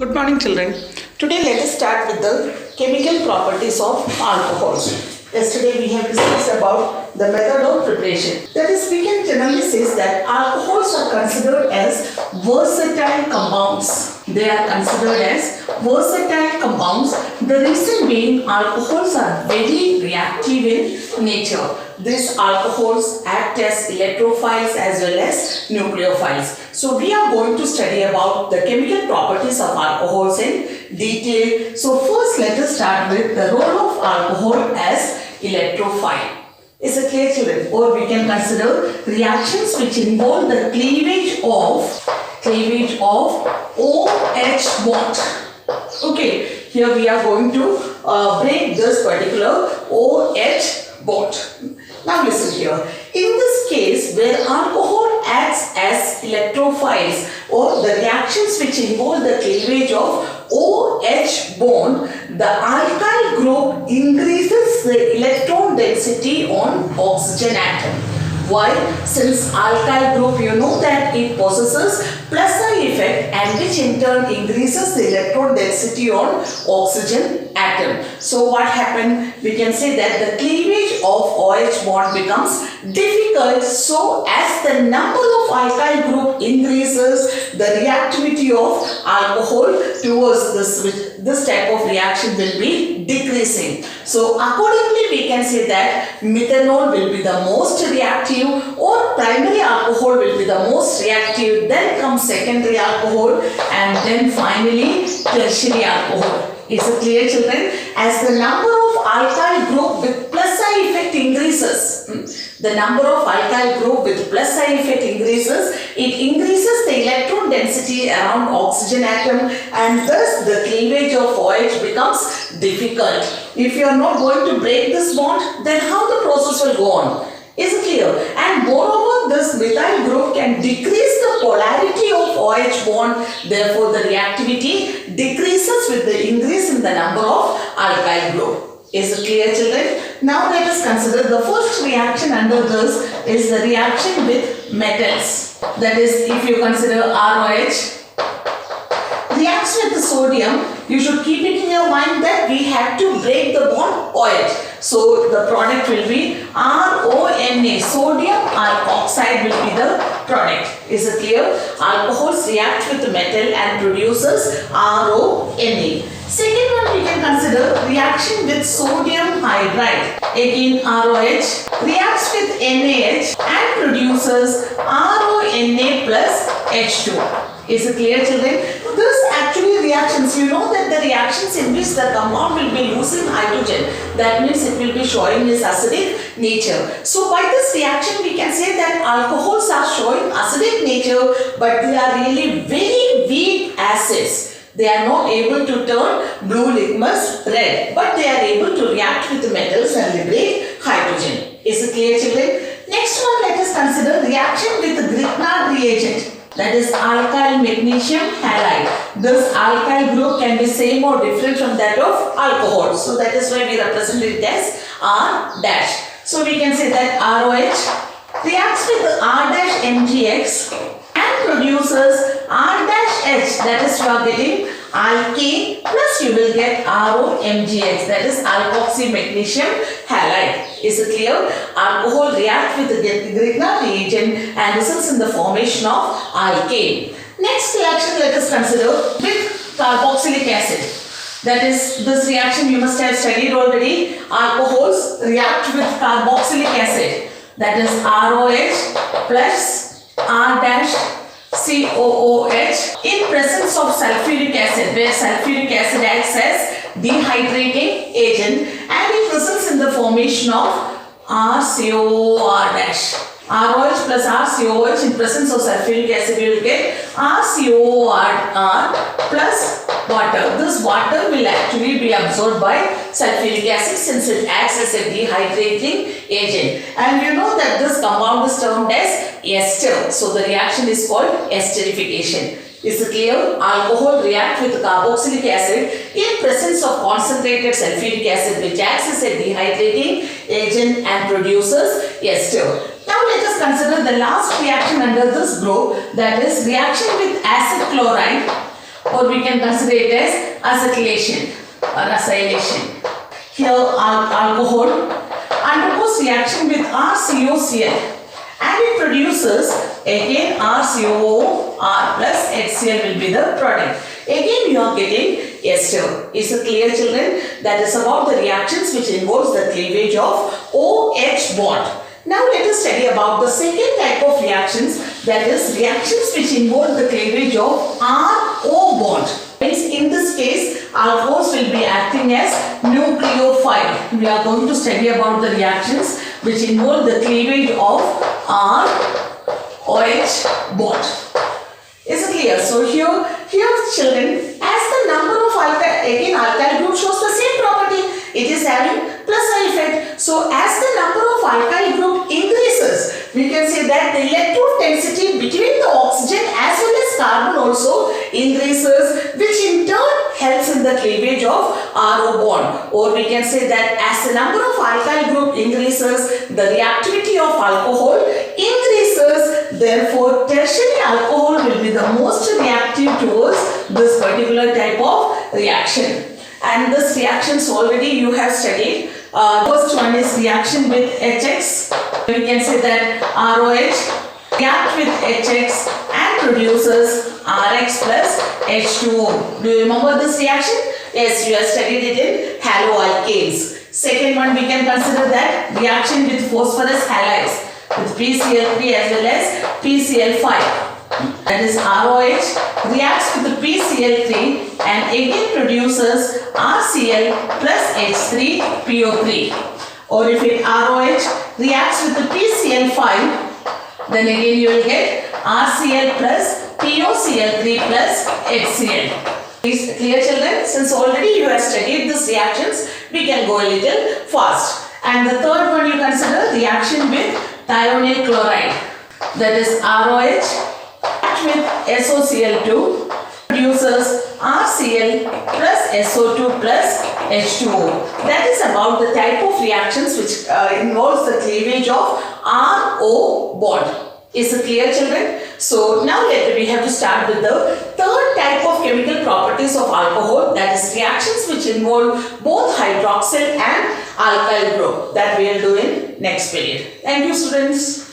Good morning, children. Today let us start with the chemical properties of alcohols. Yesterday we have discussed about the method of preparation. That is, we can generally say that alcohols are considered as versatile compounds. They are considered as versatile compounds. The reason being, alcohols are very reactive in nature. These alcohols act as electrophiles as well as nucleophiles. So we are going to study about the chemical properties of alcohols in detail. So first let us start with the role of alcohol as electrophile. Is it clear, children? Or we can consider reactions which involve the cleavage of OH bond. Okay, here we are going to break this particular OH bond. Now listen here. In this case, where alcohol acts as electrophiles or the reactions which involve the cleavage of OH bond, the alkyl group increases the electron density on oxygen atom. Why? Since alkyl group, you know that it possesses plus I effect, and which in turn increases the electron density on oxygen atom. So what happened? We can say that the cleavage of OH bond becomes difficult. So as the number of alkyl group increases, the reactivity of alcohol towards this type of reaction will be decreasing. So accordingly, we can say that methanol will be the most reactive, or primary alcohol will be the most reactive, then comes secondary alcohol, and then finally tertiary alcohol. Is it clear, children? As the number of alkyl group with plus I effect increases, the number of alkyl group with plus I effect increases, it increases the electron density around oxygen atom, and thus the cleavage of OH becomes difficult. If you are not going to break this bond, then how the process will go on? Is it clear? And moreover, this methyl group can decrease the polarity of OH bond. Therefore, the reactivity decreases with the increase in the number of alkyl group. Is it clear, children? Now let us consider the first reaction under this is the reaction with metals. That is, if you consider ROH reacts with the sodium, you should keep it in your mind that we have to break the bond OH. So the product will be RONA, sodium alkoxide will be the product. Is it clear? Alcohols react with the metal and produces RONA. Second one we can consider reaction with sodium hydride. Again ROH reacts with NaH and produces RONA plus H2. Is it clear, children? This actually reactions, you know that the reactions in which the compound will be losing hydrogen. That means it will be showing its acidic nature. So by this reaction we can say that alcohols are showing acidic nature, but they are really very weak acids. They are not able to turn blue litmus red, but they are able to react with the metals and liberate hydrogen. Is it clear, children? Next one, let us consider reaction with the Grignard reagent. That is alkyl magnesium halide. This alkyl group can be same or different from that of alcohol. So that is why we represent it as R dash. So we can say that ROH reacts with the R dash MgX and produces R dash H. That is, you are getting alkane plus you will get ROMgX. That is alkoxy magnesium halide. Is it clear? Alcohol reacts with the Grignard reagent and results in the formation of alkane. Next reaction let us consider with carboxylic acid. That is, this reaction you must have studied already. Alcohols react with carboxylic acid. That is ROH plus R dash COOH in presence of sulfuric acid, where sulfuric acid acts as dehydrating agent, and it results in the formation of RCOOR dash. ROH plus RCOH in presence of sulfuric acid, you will get RCOOR plus water. This water will actually be absorbed by sulfuric acid since it acts as a dehydrating agent. And you know that this compound is termed as ester. So the reaction is called esterification. Is it clear? Alcohol reacts with carboxylic acid in presence of concentrated sulfuric acid, which acts as a dehydrating agent and produces ester. Now let us consider the last reaction under this group, that is reaction with acid chloride or we can consider it as acetylation or acylation. Here alcohol undergoes reaction with RCOCl and it produces again RCOO plus HCl will be the product. Again you are getting ester. Is it clear, children? That is about the reactions which involves the cleavage of OH bond. Now let us study about the second type of reactions, that is reactions which involve the cleavage of RO bond. Means in this case alcohols will be acting as nucleophile. We are going to study about the reactions which involve the cleavage of ROH bond. Is it clear? So here children, as the number of alkyl group shows the same property, it is having plus I effect. So as the number of alkyl group increases, we can say that the electron density between the oxygen as well as carbon also increases, which in turn helps in the cleavage of RO bond. Or we can say that as the number of alkyl group increases, the reactivity of alcohol increases. Therefore, tertiary alcohol will be the most reactive towards this particular type of reaction. And this reactions already you have studied. First one is reaction with HX. We can say that ROH react with HX and produces RX plus H2O. Do you remember this reaction? Yes, you have studied it in haloalkanes. Second one we can consider that reaction with phosphorus halides with PCl3 as well as PCl5. That is ROH reacts with the PCl3 and again produces RCl plus H3PO3. Or if it ROH reacts with the PCl5, then again you will get RCl plus POCl3 plus HCl. Is clear, children? Since already you have studied these reactions, we can go a little fast. And the third one you consider reaction with thionyl chloride. That is ROH with SOCl2 produces RCl plus SO2 plus H2O. That is about the type of reactions which involves the cleavage of RO bond. Is it clear, children? So now we have to start with the third type of chemical properties of alcohol, that is reactions which involve both hydroxyl and alkyl group, that we will do in next period. Thank you, students.